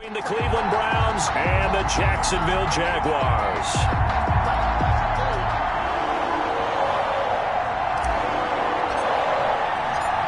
Between the Cleveland Browns and the Jacksonville Jaguars.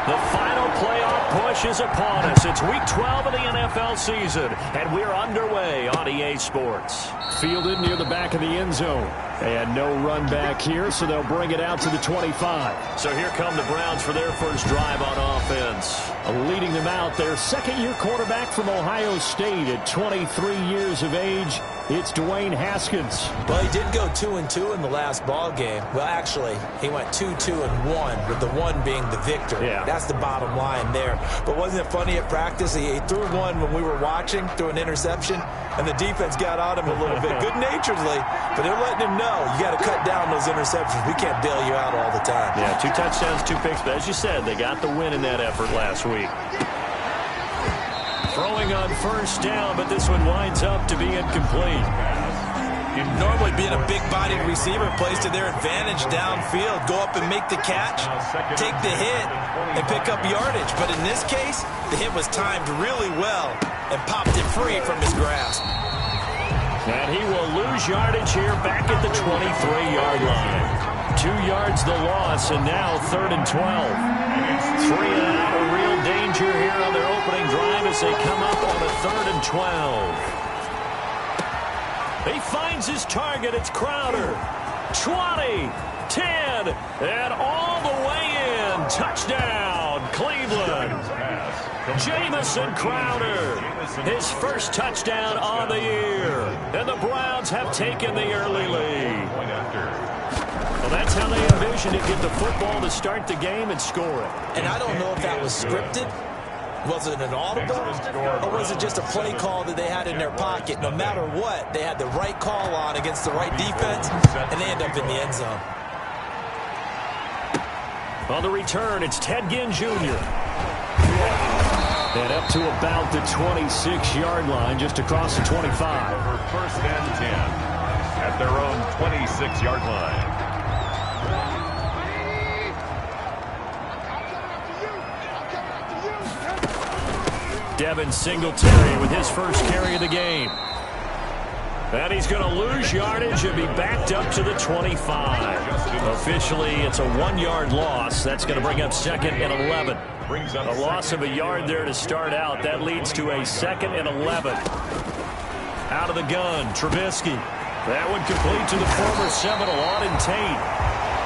The final playoff push is upon us. It's Week 12 of the NFL season, and we're underway on EA Sports. Fielded near the back of the end zone. And no run back here, so they'll bring it out to the 25. So here come the Browns for their first drive on offense. Leading them out, their second-year quarterback from Ohio State at 23 years of age. It's Dwayne Haskins. Well, he did go 2-2 in the last ball game. Well, actually, he went 2-2-1, with the one being the victor. Yeah. That's the bottom line there. But wasn't it funny at practice? He threw one when we were watching, threw an interception, and the defense got on him a little bit, good-naturedly. But they're letting him know, you got to cut down those interceptions. We can't bail you out all the time. Yeah, 2 touchdowns, 2 picks. But as you said, they got the win in that effort last week. Throwing on first down, but this one winds up to be incomplete. Normally being a big-bodied receiver plays to their advantage downfield. Go up and make the catch, take the hit, and pick up yardage. But in this case, the hit was timed really well and popped it free from his grasp. And he will lose yardage here back at the 23-yard line. 2 yards the loss, and now 3rd and 12. 3 and out, a real danger here on their opening drive as they come up on a 3rd and 12. He finds his target. It's Crowder. 20, 10, and all the way in. Touchdown, Cleveland. Jamison Crowder, his first touchdown on the year. And the Browns have taken the early lead. Well, that's how they envisioned it. Get the football to start the game and score it. And I don't know if that was scripted. Was it an audible, or was it just a play call that they had in their pocket? No matter what, they had the right call on against the right defense, and they end up in the end zone. On the return, it's Ted Ginn Jr. And up to about the 26-yard line, just across the 25. For 1st and 10 at their own 26-yard line. Devin Singletary with his first carry of the game. And he's going to lose yardage and be backed up to the 25. Officially, it's a 1-yard loss. That's going to bring up 2nd and 11. A loss of a yard there to start out. That leads to a 2nd and 11. Out of the gun, Trubisky. That one complete to the former Seminole, Auden Tate.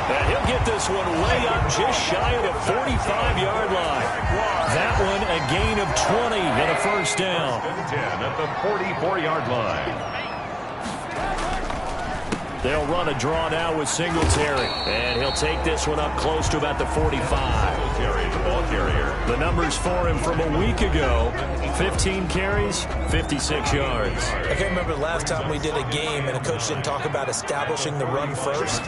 And he'll get this one way up just shy of the 45-yard line. That one a gain of 20 and a first down. 10 at the 44-yard line. They'll run a draw now with Singletary. And he'll take this one up close to about the 45. Singletary, the ball carrier. The numbers for him from a week ago. 15 carries, 56 yards. I can't remember the last time we did a game and a coach didn't talk about establishing the run first.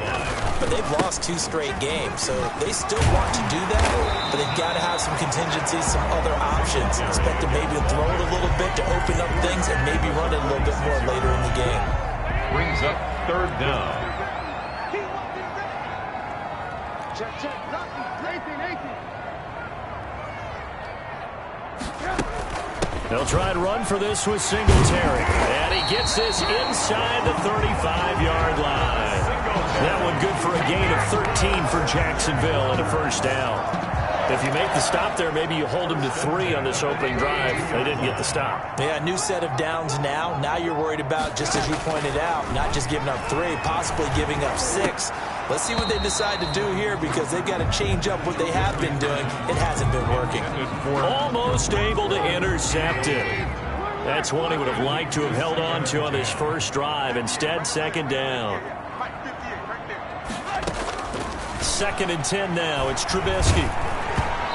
But they've lost 2 straight games, so they still want to do that. But they've got to have some contingencies, some other options. Expect them maybe to throw it a little bit to open up things and maybe run it a little bit more later in the game. Brings up 3rd down. They'll try and run for this with Singletary. And he gets this inside the 35-yard line. That one good for a gain of 13 for Jacksonville and a first down. If you make the stop there, maybe you hold them to 3 on this opening drive. They didn't get the stop. Yeah, new set of downs now. Now you're worried about, just as you pointed out, not just giving up 3, possibly giving up 6. Let's see what they decide to do here, because they've got to change up what they have been doing. It hasn't been working. Almost able to intercept it. That's one he would have liked to have held on to on this first drive. Instead, 2nd down. 2nd and 10 now. It's Trubisky.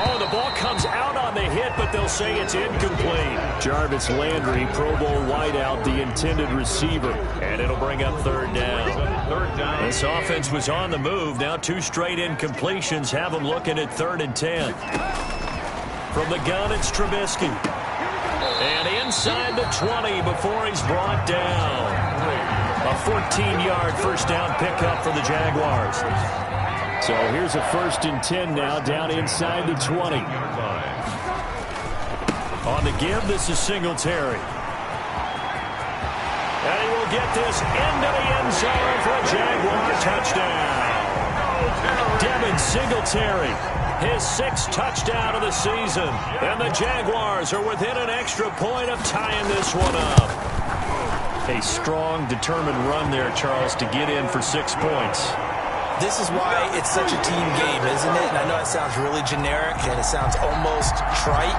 Oh, the ball comes out on the hit, but they'll say it's incomplete. Jarvis Landry, Pro Bowl wideout, the intended receiver. And it'll bring up 3rd down. 3rd down. This offense was on the move. Now 2 straight incompletions have them looking at 3rd and 10. From the gun, it's Trubisky. And inside the 20 before he's brought down. A 14-yard first down pickup for the Jaguars. So here's a 1st and 10 now, down inside the 20. On the give, this is Singletary. get this into the end zone for a Jaguar touchdown. Devin Singletary, his 6th touchdown of the season. And the Jaguars are within an extra point of tying this one up. A strong, determined run there, Charles, to get in for 6 points. This is why it's such a team game, isn't it? And I know it sounds really generic and it sounds almost trite,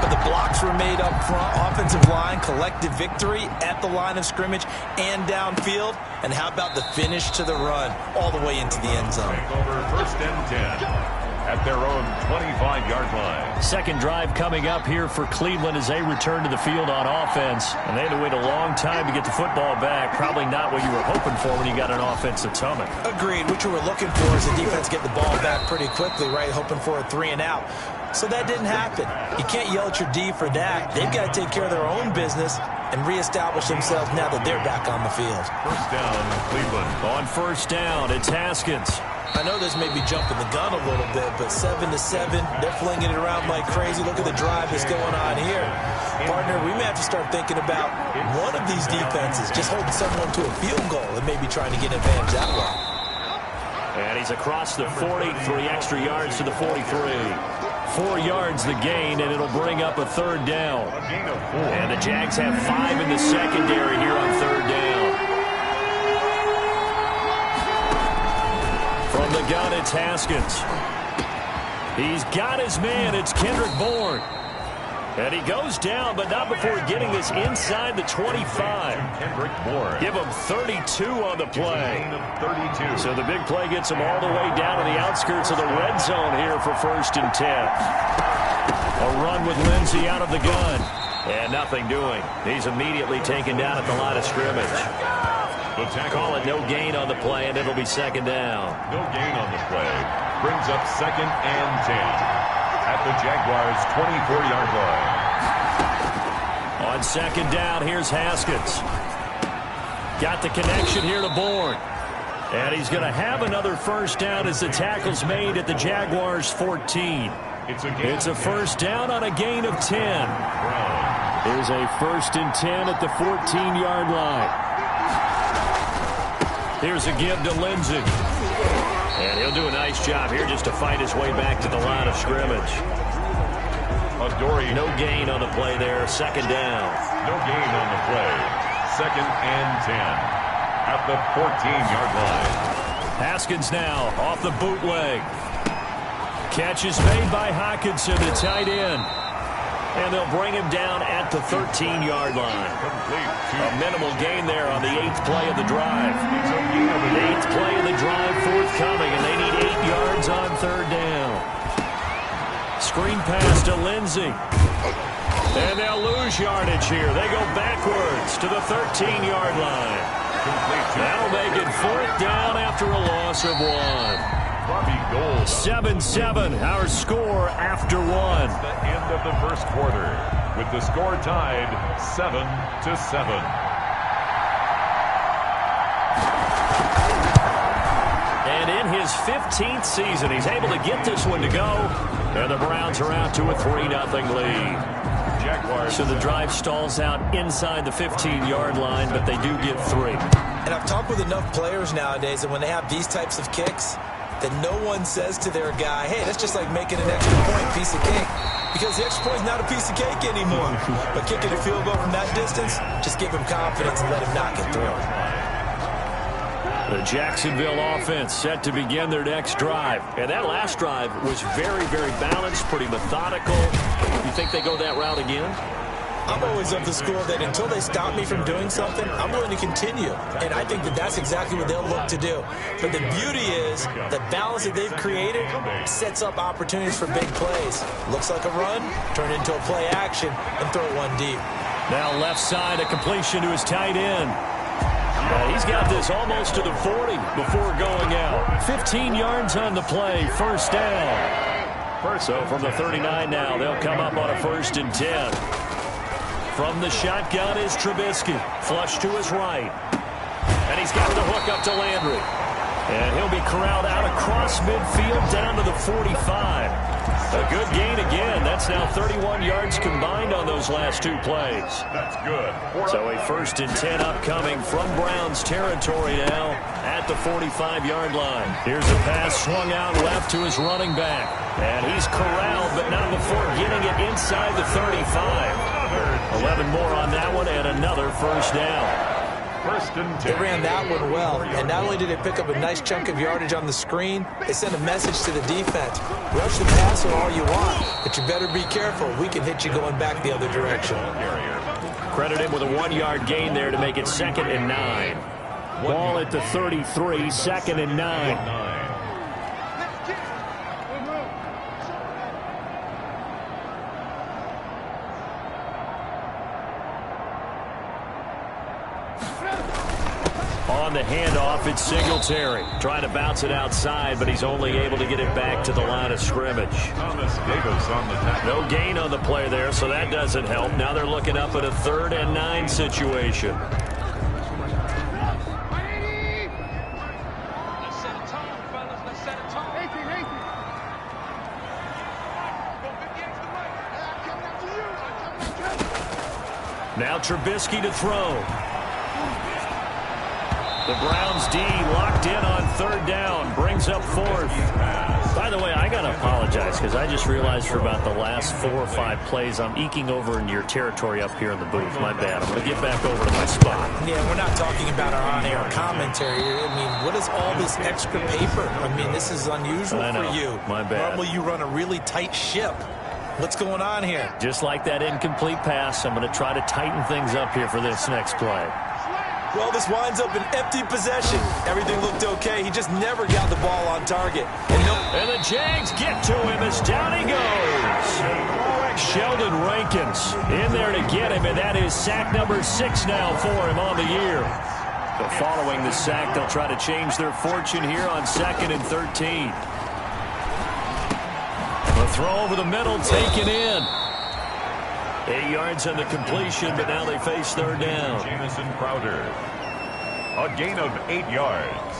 but the blocks were made up front, offensive line, collective victory at the line of scrimmage and downfield. And how about the finish to the run all the way into the end zone? Over 1st and 10 at their own 25-yard line. Second drive coming up here for Cleveland as they return to the field on offense. And they had to wait a long time to get the football back. Probably not what you were hoping for when you got an offense that's humming. Agreed. What you were looking for is the defense get the ball back pretty quickly, right? Hoping for a 3 and out. So that didn't happen. You can't yell at your D for that. They've got to take care of their own business and reestablish themselves now that they're back on the field. 1st down, Cleveland. On 1st down, it's Haskins. I know this may be jumping the gun a little bit, but 7-7, they're flinging it around like crazy. Look at the drive that's going on here. Partner, we may have to start thinking about one of these defenses just holding someone to a field goal and maybe trying to get an advantage that way. And he's across the 40, 3 extra yards to the 43. 4 yards the gain, and it'll bring up a 3rd down. And the Jags have 5 in the secondary here on 3rd down. From the gun, it's Haskins. He's got his man. It's Kendrick Bourne. And he goes down, but not before getting this inside the 25. Kendrick Bourne. Give him 32 on the play. 32. So the big play gets him all the way down to the outskirts of the red zone here for 1st and 10. A run with Lindsey out of the gun. And nothing doing. He's immediately taken down at the line of scrimmage. Call it no gain on the play, and it'll be 2nd down. No gain on the play. Brings up 2nd and 10 at the Jaguars' 24-yard line. On 2nd down, here's Haskins. Got the connection here to Bourne. And he's going to have another 1st down as the tackle's made at the Jaguars' 14. It's a 1st down on a gain of 10. Here's a 1st and 10 at the 14-yard line. Here's a give to Lindsey. And he'll do a nice job here just to fight his way back to the line of scrimmage. No gain on the play there. 2nd down. No gain on the play. 2nd and 10 at the 14-yard line. Haskins now off the bootleg. Catch is made by Hockenson, the tight end. And they'll bring him down at the 13-yard line. A minimal gain there on the 8th play of the drive. The 8th play of the drive forthcoming, and they need 8 yards on 3rd down. Screen pass to Lindsey. And they'll lose yardage here. They go backwards to the 13-yard line. That'll make it 4th down after a loss of 1. 7-7, our score after 1. The end of the 1st quarter, with the score tied 7-7. And in his 15th season, he's able to get this one to go. And the Browns are out to a 3-0 lead. So the drive stalls out inside the 15-yard line, but they do get 3. And I've talked with enough players nowadays that when they have these types of kicks, that no one says to their guy, hey, that's just like making an extra point, piece of cake. Because the extra point is not a piece of cake anymore. But kicking a field goal from that distance, just give him confidence and let him knock it through. The Jacksonville offense set to begin their next drive. And that last drive was very, very balanced, pretty methodical. You think they go that route again? I'm always of the school that until they stop me from doing something, I'm willing to continue. And I think that that's exactly what they'll look to do. But the beauty is the balance that they've created sets up opportunities for big plays. Looks like a run, turn into a play action, and throw one deep. Now left side, a completion to his tight end. He's got this almost to the 40 before going out. 15 yards on the play, 1st down. So from the 39 now, they'll come up on a 1st and 10. From the shotgun is Trubisky. Flush to his right. And he's got the hook up to Landry. And he'll be corralled out across midfield down to the 45. A good gain again. That's now 31 yards combined on those last two plays. That's good. So a 1st and 10 upcoming from Browns territory now at the 45-yard line. Here's a pass swung out left to his running back. And he's corralled, but not before getting it inside the 35. 11 more on that one and another first down. 1st and 10. They ran that one well, and not only did they pick up a nice chunk of yardage on the screen, they sent a message to the defense. Rush the passer all you want, but you better be careful. We can hit you going back the other direction. Credit him with a 1-yard gain there to make it 2nd and 9. Ball at the 33, 2nd and 9. On the handoff, it's Singletary. Trying to bounce it outside, but he's only able to get it back to the line of scrimmage. Thomas Davis on the tackle. No gain on the play there, so that doesn't help. Now they're looking up at a 3rd and 9 situation. Now Trubisky to throw. The Browns D locked in on 3rd down. Brings up 4th. By the way, I got to apologize because I just realized for about the last 4 or 5 plays I'm eking over into your territory up here in the booth. My bad. I'm going to get back over to my spot. Yeah, we're not talking about our on-air commentary. I mean, what is all this extra paper? I mean, this is unusual for you. My bad. Normally you run a really tight ship. What's going on here? Just like that incomplete pass, I'm going to try to tighten things up here for this next play. Well, this winds up an empty possession. Everything looked okay. He just never got the ball on target. And the Jags get to him as down he goes. Sheldon Rankins in there to get him, and that is sack number 6 now for him on the year. But following the sack, they'll try to change their fortune here on 2nd and 13. The throw over the middle, taken in. 8 yards on the completion, but now they face 3rd down. Jamison Crowder. A gain of 8 yards.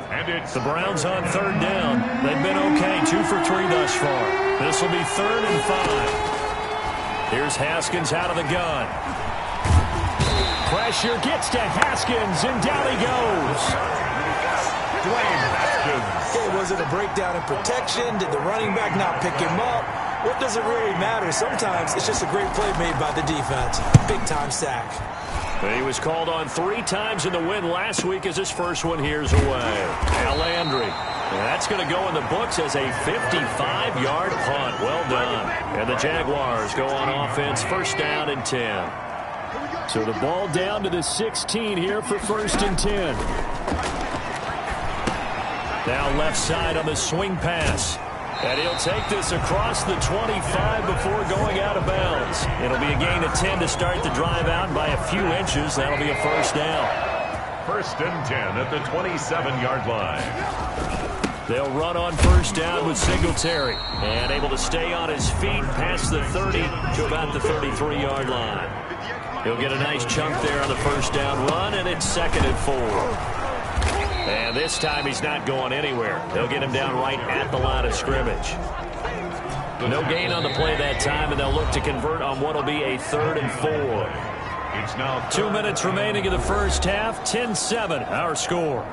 And it's the Browns on 3rd down. They've been okay, 2 for 3 thus far. This will be 3rd and 5. Here's Haskins out of the gun. Pressure gets to Haskins, and down he goes. Dwayne Haskins. Okay, was it a breakdown in protection? Did the running back not pick him up? What does it really matter? Sometimes it's just a great play made by the defense. Big-time sack. He was called on 3 times in the win last week as his first one here's away. Now Landry. And that's going to go in the books as a 55-yard punt. Well done. And the Jaguars go on offense, 1st down and 10. So the ball down to the 16 here for 1st and 10. Now left side on the swing pass. And he'll take this across the 25 before going out of bounds. It'll be a gain of 10 to start the drive out by a few inches. That'll be a 1st down. 1st and 10 at the 27-yard line. They'll run on 1st down with Singletary. And able to stay on his feet past the 30 to about the 33-yard line. He'll get a nice chunk there on the 1st down run, and it's 2nd and 4. And this time he's not going anywhere. They'll get him down right at the line of scrimmage. No gain on the play that time, and they'll look to convert on what will be a 3rd and 4. It's now 2 minutes remaining in the first half. 10-7, our score.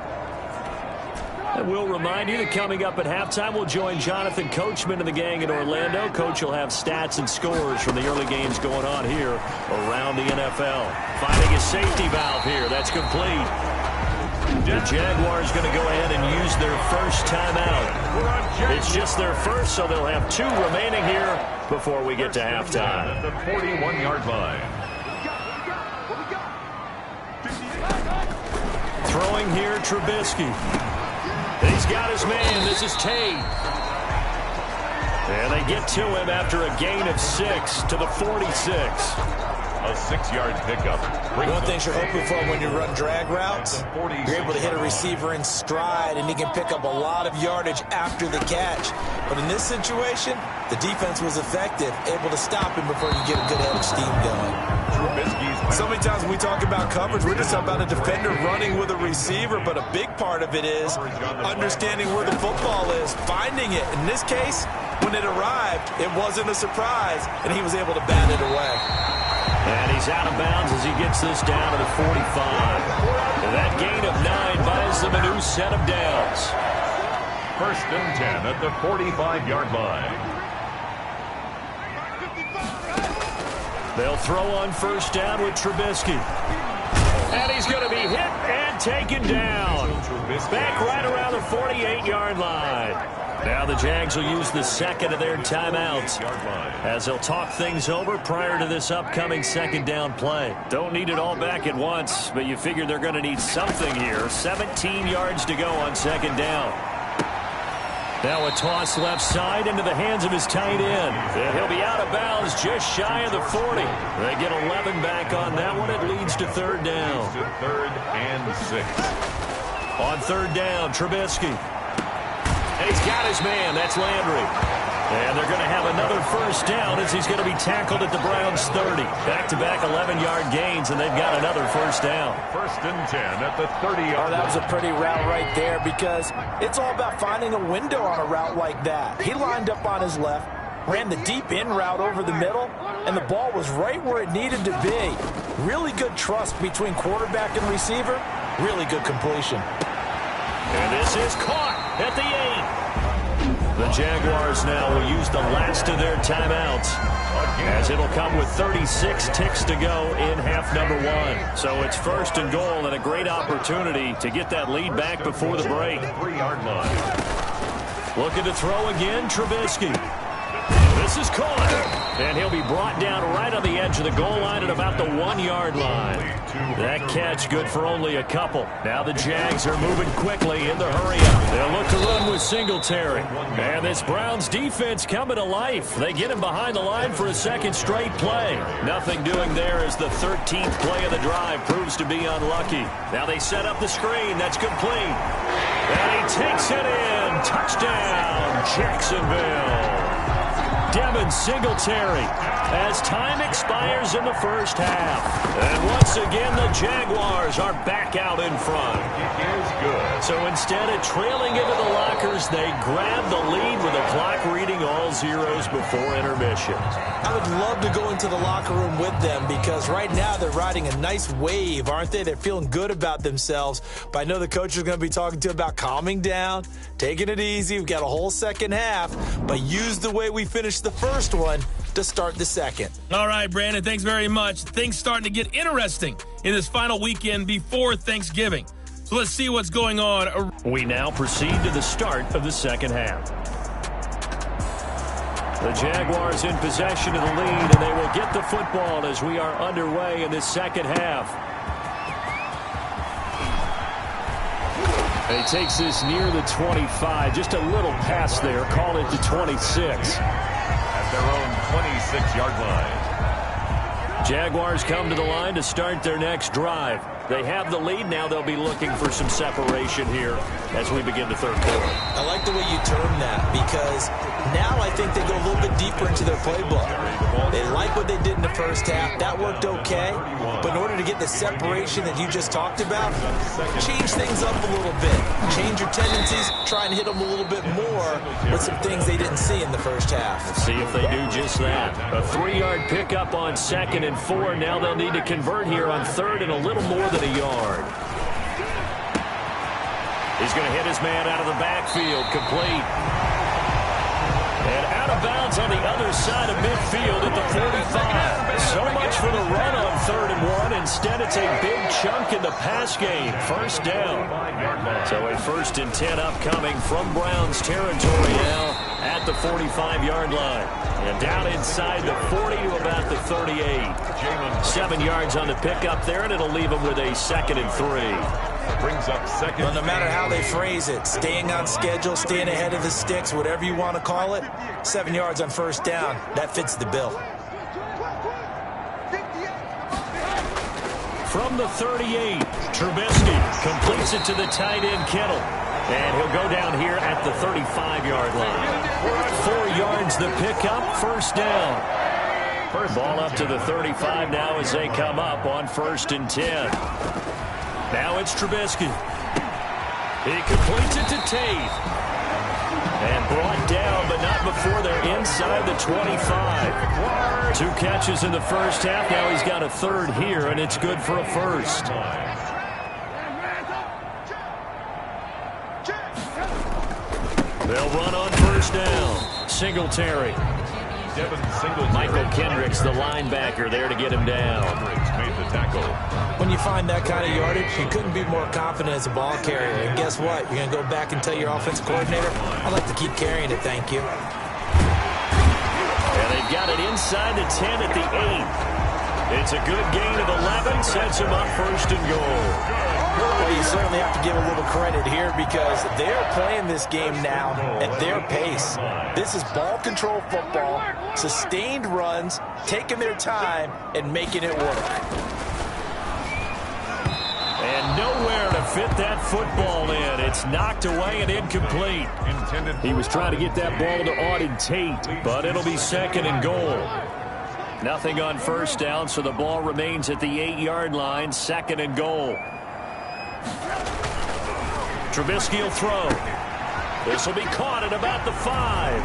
And we'll remind you that coming up at halftime, we'll join Jonathan Coachman and the gang in Orlando. Coach will have stats and scores from the early games going on here around the NFL. Finding a safety valve here. That's complete. The Jaguars going to go ahead and use their first timeout. It's just their first, so they'll have 2 remaining here before we get to halftime. At the 41-yard line. Throwing here, Trubisky. He's got his man. This is Tate. And they get to him after a gain of 6 to the 46. A 6-yard pickup. One of the things you're hoping for when you run drag routes, you're able to hit a receiver in stride, and he can pick up a lot of yardage after the catch. But in this situation, the defense was effective, able to stop him before you get a good head of steam going. Trubisky's So many times when we talk about coverage, we're just talking about a defender running with a receiver, but a big part of it is understanding where the football is, finding it. In this case, when it arrived, it wasn't a surprise, and he was able to bat it away. And he's out of bounds as he gets this down to the 45. And that gain of 9 buys them a new set of downs. 1st and 10 at the 45-yard line. They'll throw on 1st down with Trubisky. And he's going to be hit and taken down. Back right around the 48-yard line. Now the Jags will use the second of their timeouts as they'll talk things over prior to this upcoming 2nd down play. Don't need it all back at once, but you figure they're going to need something here. 17 yards to go on 2nd down. Now a toss left side into the hands of his tight end. And he'll be out of bounds just shy of the 40. They get 11 back on that one. It leads to 3rd down. 3rd and 6. On 3rd down, Trubisky. And he's got his man. That's Landry. And they're going to have another 1st down as he's going to be tackled at the Browns' 30. Back-to-back 11-yard gains, and they've got another 1st down. 1st and 10 at the 30-yard line. That was a pretty route right there because it's all about finding a window on a route like that. He lined up on his left, ran the deep in route over the middle, and the ball was right where it needed to be. Really good trust between quarterback and receiver. Really good completion. And this is caught at the 8. The Jaguars now will use the last of their timeouts as it'll come with 36 ticks to go in half number 1. So it's 1st and goal and a great opportunity to get that lead back before the break. 3-yard line. Looking to throw again, Trubisky. This is caught. And he'll be brought down right on the edge of the goal line at about the 1-yard line. That catch good for only a couple. Now the Jags are moving quickly in the hurry-up. They'll look to run with Singletary. And this Browns defense coming to life. They get him behind the line for a 2nd straight play. Nothing doing there as the 13th play of the drive proves to be unlucky. Now they set up the screen. That's complete. And he takes it in. Touchdown, Jacksonville. Devin Singletary as time expires in the 1st half. And once again, the Jaguars are back out in front. It is good. So instead of trailing into the lockers, they grab the lead with a clock reading all zeros before intermission. I would love to go into the locker room with them because right now they're riding a nice wave, aren't they? They're feeling good about themselves. But I know the coach is going to be talking to about calming down, taking it easy. We've got a whole 2nd half, but use the way we finished the 1st one to start the 2nd. All right, Brandon, thanks very much. Things starting to get interesting in this final weekend before Thanksgiving. So let's see what's going on. We now proceed to the start of the 2nd half. The Jaguars in possession of the lead, and they will get the football as we are underway in this 2nd half. And he takes this near the 25. Just a little pass there. Call it the 26. At their own 26-yard line. Jaguars come to the line to start their next drive. They have the lead. Now they'll be looking for some separation here as we begin the 3rd quarter. I like the way you term that because now I think they go a little bit deeper into their playbook. They like what they did in the 1st half. That worked okay. But in order to get the separation that you just talked about, change things up a little bit. Change your tendencies. Try and hit them a little bit more with some things they didn't see in the 1st half. Let's see if they do just that. A 3-yard pickup on 2nd and 4. Now they'll need to convert here on 3rd and a little more than a yard. He's going to hit his man out of the backfield. Complete. And out of bounds on the other side of midfield at the 45. So much for the run on 3rd and 1. Instead, it's a big chunk in the pass game. 1st down. So a 1st and 10 upcoming from Browns territory now at the 45-yard line. And down inside the 40 to about the 38. 7 yards on the pickup there, and it'll leave him with a 2nd and 3. Brings up 2nd. Well, no matter how they phrase it, staying on schedule, staying ahead of the sticks, whatever you want to call it, 7 yards on 1st down, that fits the bill. From the 38, Trubisky completes it to the tight end, Kittle. And he'll go down here at the 35-yard line. 4 yards the pickup, 1st down. Ball up to the 35 now as they come up on 1st and 10. Now it's Trubisky. He completes it to Tate. And brought down, but not before they're inside the 25. 2 catches in the first half. Now he's got a 3rd here, and it's good for a 1st. They'll run on 1st down. Singletary. Michael Kendricks, the linebacker, there to get him down. Made the tackle. When you find that kind of yardage, you couldn't be more confident as a ball carrier. And guess what? You're going to go back and tell your offensive coordinator, I'd like to keep carrying it, thank you. And they've got it inside the 10 at the 8. It's a good gain of 11, sets him up 1st and goal. Well, you certainly have to give a little credit here because they're playing this game now at their pace. This is ball control football, sustained runs, taking their time, and making it work. And nowhere to fit that football in. It's knocked away and incomplete. He was trying to get that ball to Auden Tate, but it'll be 2nd and goal. Nothing on 1st down, so the ball remains at the 8-yard line, 2nd and goal. Trubisky will throw. This will be caught at about the 5.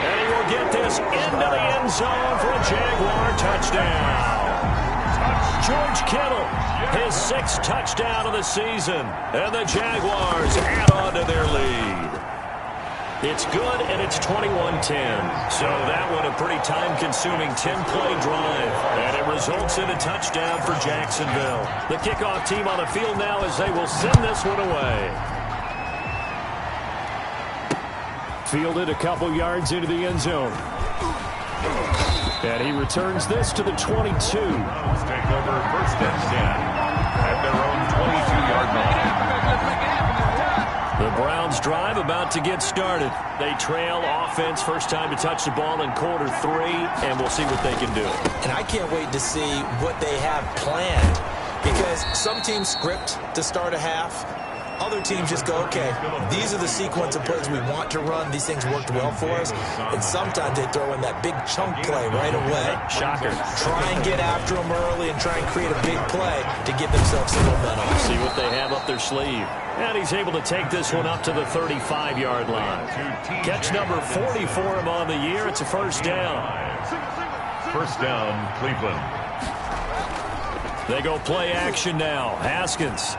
And he will get this into the end zone for a Jaguar touchdown. George Kittle, his 6th touchdown of the season. And the Jaguars add on to their lead. It's good, and it's 21-10. So that one a pretty time-consuming 10-play drive. And it results in a touchdown for Jacksonville. The kickoff team on the field now as they will send this one away. Fielded a couple yards into the end zone. And he returns this to the 22. Let's take over 1st and 10 at their own 22-yard line. The Browns drive about to get started. They trail offense, first time to touch the ball in quarter 3, and we'll see what they can do. And I can't wait to see what they have planned because some teams script to start a half. Other teams just go, okay, these are the sequence of plays we want to run. These things worked well for us. And sometimes they throw in that big chunk play right away. Shocker. Try and get after them early and try and create a big play to give themselves some momentum. See what they have up their sleeve. And he's able to take this one up to the 35-yard line. Catch number 40 for him on the year. It's a 1st down. 1st down, Cleveland. They go play action now. Haskins.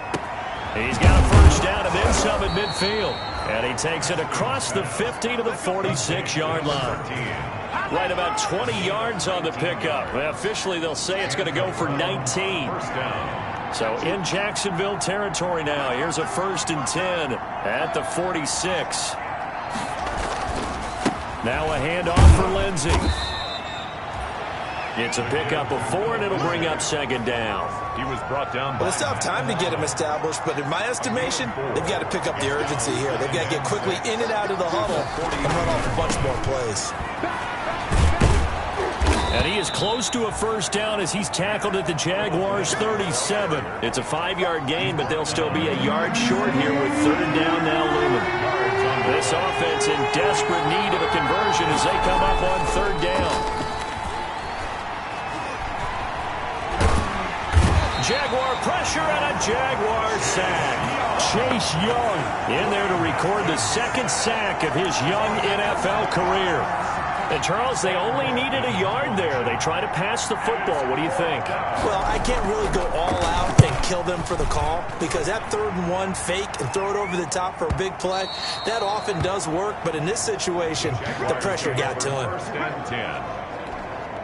He's got a 1st down and then some at midfield. And he takes it across the 50 to the 46-yard line. Right about 20 yards on the pickup. Well, officially, they'll say it's going to go for 19. So in Jacksonville territory now. Here's a 1st and 10 at the 46. Now a handoff for Lindsey. It's a pickup of 4, and it'll bring up 2nd down. He was brought down. Well, it's tough time to get him established, but in my estimation, they've got to pick up the urgency here. They've got to get quickly in and out of the huddle and run off a bunch more plays. And he is close to a 1st down as he's tackled at the Jaguars' 37. It's a 5-yard gain, but they'll still be a yard short here with 3rd down now looming. This offense in desperate need of a conversion as they come up on 3rd down. Jaguar pressure and a Jaguar sack. Chase Young in there to record the 2nd sack of his young NFL career. And, Charles, they only needed a yard there. They try to pass the football. What do you think? Well, I can't really go all out and kill them for the call because that 3rd and 1 fake and throw it over the top for a big play, that often does work. But in this situation, the pressure got to him. 1st and 10.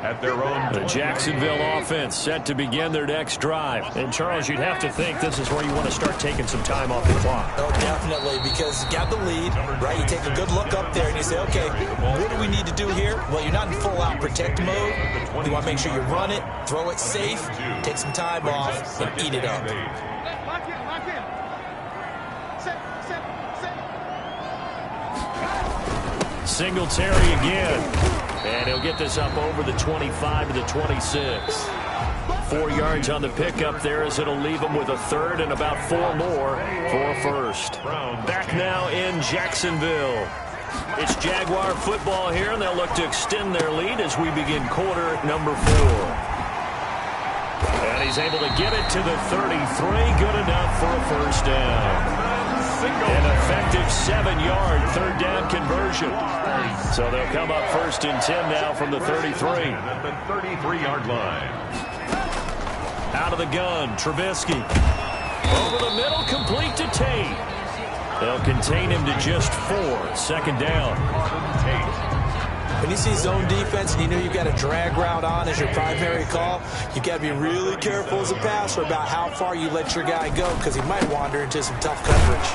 At their own. The Jacksonville offense set to begin their next drive. And, Charles, you'd have to think this is where you want to start taking some time off the clock. Oh, definitely, because you got the lead, right? You take a good look up there and you say, okay, what do we need to do here? Well, you're not in full-out protect mode. You want to make sure you run it, throw it safe, take some time off, and eat it up. Singletary again. And he'll get this up over the 25 to the 26. 4 yards on the pickup there as it'll leave him with a 3rd and about 4 more for a 1st. Back now in Jacksonville. It's Jaguar football here, and they'll look to extend their lead as we begin quarter number 4. And he's able to get it to the 33. Good enough for a first down. An effective 7-yard third down conversion. So they'll come up 1st and 10 now from the 33. At the 33-yard line. Out of the gun, Trubisky. Over the middle, complete to Tate. They'll contain him to just 4. 2nd down. When you see zone defense and you know you've got a drag route on as your primary call, you've got to be really careful as a passer about how far you let your guy go because he might wander into some tough coverage.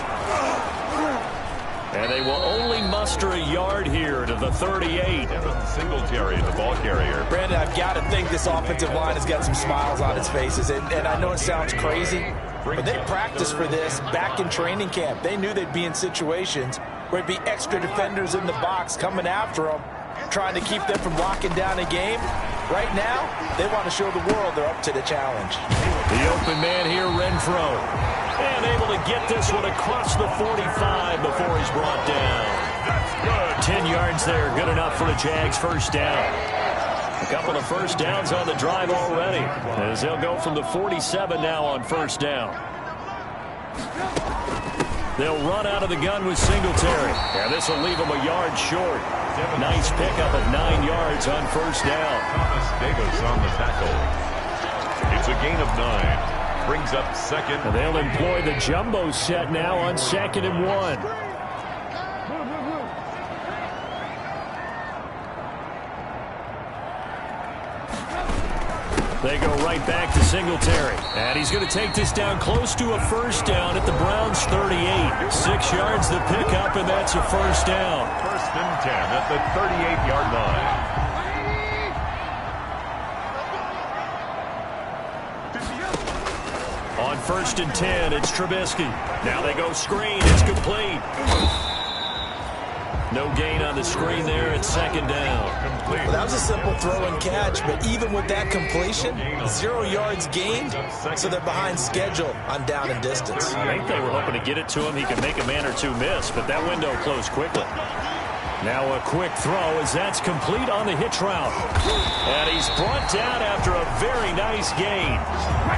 And they will only muster a yard here to the 38. Devin Singletary, the ball carrier. Brandon, I've got to think this offensive line has got some smiles on its faces. And I know it sounds crazy, but they practiced for this back in training camp. They knew they'd be in situations where it'd be extra defenders in the box coming after them, trying to keep them from locking down a game. Right now, they want to show the world they're up to the challenge. The open man here, Renfro. And able to get this one across the 45 before he's brought down. That's good. 10 yards there, good enough for the Jags' first down. A couple of first downs on the drive already, as they'll go from the 47 now on first down. They'll run out of the gun with Singletary. Yeah, this will leave them a yard short. Nice pickup of 9 yards on first down. Thomas Davis on the tackle. It's a gain of 9. Brings up 2nd. And they'll employ the jumbo set now on 2nd and 1. They go right back to Singletary. And he's going to take this down close to a first down at the Browns' 38. 6 yards to pick up, and that's a first down. 1st and 10 at the 38-yard line. On 1st and 10, it's Trubisky. Now they go screen. It's complete. No gain on the screen there. It's 2nd down. Well, that was a simple throw and catch, but even with that completion, 0 yards gained, so they're behind schedule on down and distance. I think they were hoping to get it to him. He could make a man or two miss, but that window closed quickly. Now a quick throw as that's complete on the hitch route. And he's brought down after a very nice gain.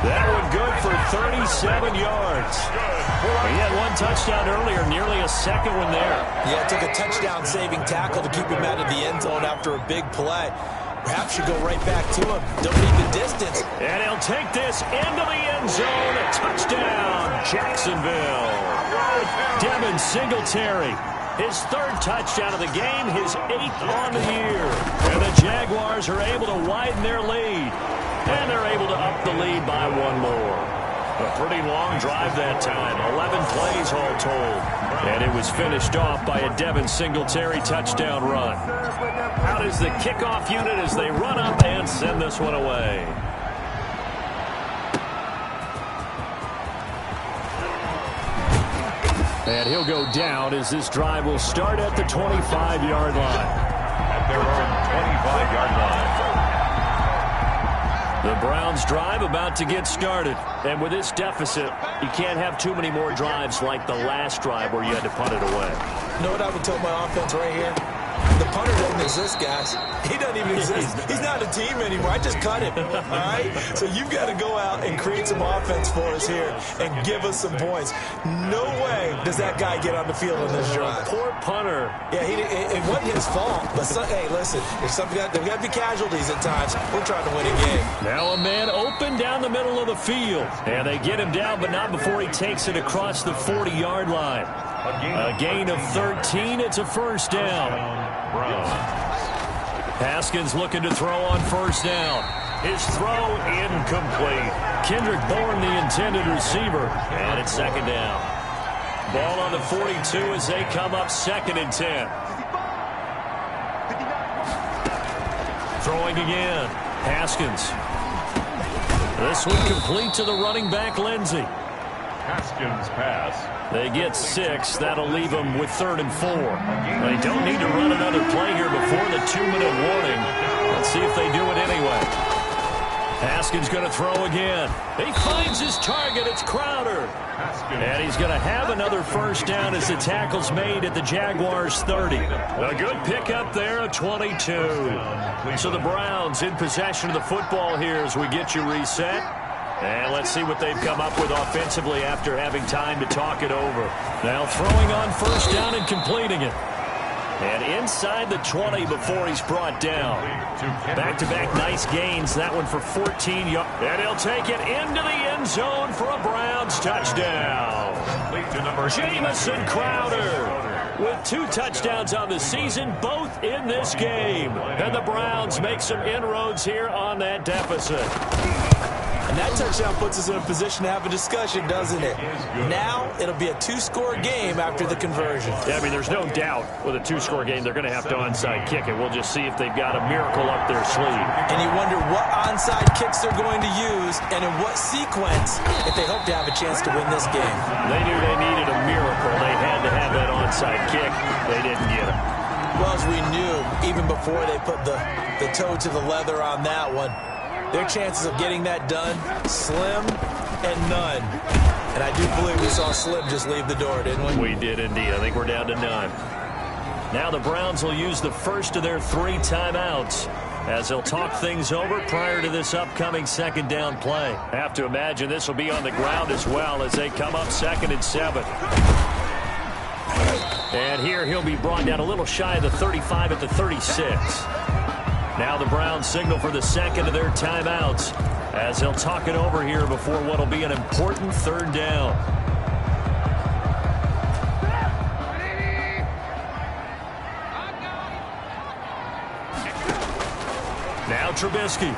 That one good for 37 yards. He had one touchdown earlier, nearly a second one there. Yeah, it took a touchdown-saving tackle to keep him out of the end zone after a big play. Perhaps you go right back to him. Don't need the distance. And he'll take this into the end zone. A touchdown, Jacksonville. Devin Singletary. His 3rd touchdown of the game, his 8th on the year. And the Jaguars are able to widen their lead. And they're able to up the lead by 1 more. A pretty long drive that time, 11 plays all told. And it was finished off by a Devin Singletary touchdown run. Out is the kickoff unit as they run up and send this one away. And he'll go down as this drive will start at the 25-yard line. At their own 25-yard line. The Browns drive about to get started. And with this deficit, you can't have too many more drives like the last drive where you had to punt it away. You know what I would tell my offense right here? The punter doesn't exist, guys. He doesn't even exist. He's not a team anymore. I just cut him, all right? So you've got to go out and create some offense for us here and give us some points. No way does that guy get on the field on this drive. Poor punter. Yeah, it wasn't his fault. But, hey, listen, there's got to be casualties at times. We're trying to win a game. Now a man open down the middle of the field. And they get him down, but not before he takes it across the 40-yard line. A gain of 13. It's a first down. Haskins looking to throw on first down. His throw incomplete. Kendrick Bourne, the intended receiver. And it's 2nd down. Ball on the 42 as they come up 2nd and 10. Throwing again. Haskins. This one complete to the running back, Lindsey. Haskins pass. They get 6. That'll leave them with 3rd and 4. They don't need to run another play here before the 2-minute warning. Let's see if they do it anyway. Haskins going to throw again. He finds his target. It's Crowder. And he's going to have another first down as the tackle's made at the Jaguars' 30. A good pickup there of 22. So the Browns in possession of the football here as we get you reset. And let's see what they've come up with offensively after having time to talk it over. Now throwing on first down and completing it. And inside the 20 before he's brought down. Back-to-back nice gains. That one for 14 yards. And he'll take it into the end zone for a Browns touchdown. Jamison Crowder with 2 touchdowns on the season, both in this game. And the Browns make some inroads here on that deficit. And that touchdown puts us in a position to have a discussion, doesn't it? Now it'll be a 2-score game after the conversion. Yeah, I mean, there's no doubt with a 2-score game they're going to have to onside kick it. We'll just see if they've got a miracle up their sleeve. And you wonder what onside kicks they're going to use and in what sequence if they hope to have a chance to win this game. They knew they needed a miracle. They had to have that onside kick. They didn't get it. Well, as we knew, even before they put the toe to the leather on that one, their chances of getting that done, slim and none. And I do believe we saw Slim just leave the door, didn't we? We did indeed. I think we're down to none. Now the Browns will use the first of their 3 timeouts as they'll talk things over prior to this upcoming second down play. I have to imagine this will be on the ground as well as they come up 2nd and 7. And here he'll be brought down a little shy of the 35 at the 36. Now the Browns signal for the second of their timeouts as they'll talk it over here before what will be an important 3rd down. Now Trubisky.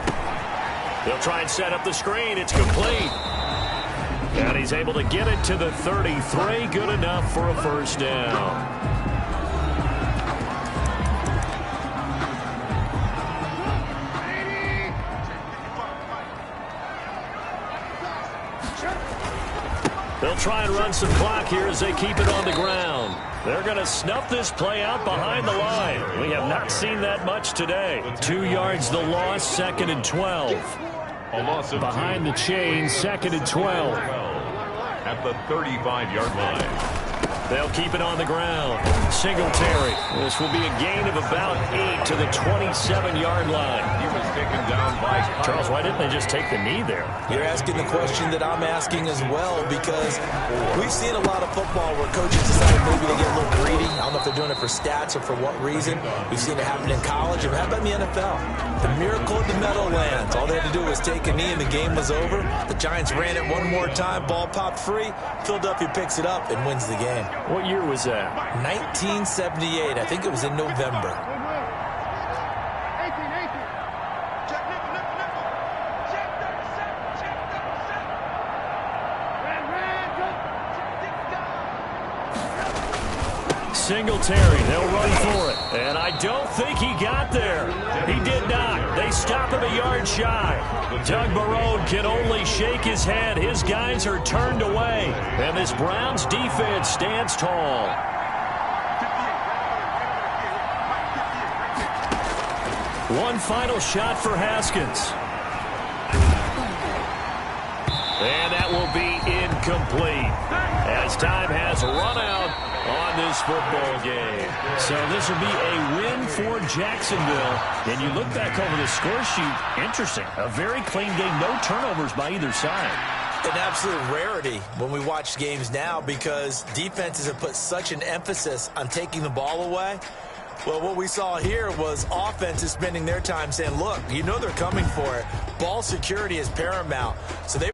They'll try and set up the screen. It's complete. And he's able to get it to the 33. Good enough for a first down. They'll try and run some clock here as they keep it on the ground. They're going to snuff this play out behind the line. We have not seen that much today. 2 yards the loss, 2nd and 12. Behind the chain, 2nd and 12. At the 35-yard line. They'll keep it on the ground. Singletary. This will be a gain of about 8 to the 27-yard line. He was taken down by Charles, why didn't they just take the knee there? You're asking the question that I'm asking as well, because we've seen a lot of football where coaches decide maybe they get a little greedy. I don't know if they're doing it for stats or for what reason. We've seen it happen in college. And how about in the NFL? The miracle of the Meadowlands. All they had to do was take a knee and the game was over. The Giants ran it one more time. Ball popped free. Philadelphia picks it up and wins the game. What year was that? 1978. I think it was in November. Singletary, they'll run for it. And I don't think he got there. He did not. They stop him a yard shy. Doug Marrone can only shake his head. His guys are turned away. And this Browns defense stands tall. One final shot for Haskins. And that will be incomplete as time has run out on this football game. So this will be a win for Jacksonville. And you look back over the score sheet, interesting. A very clean game, no turnovers by either side. An absolute rarity when we watch games now because defenses have put such an emphasis on taking the ball away. Well, what we saw here was offenses spending their time saying, look, you know they're coming for it. Ball security is paramount. So they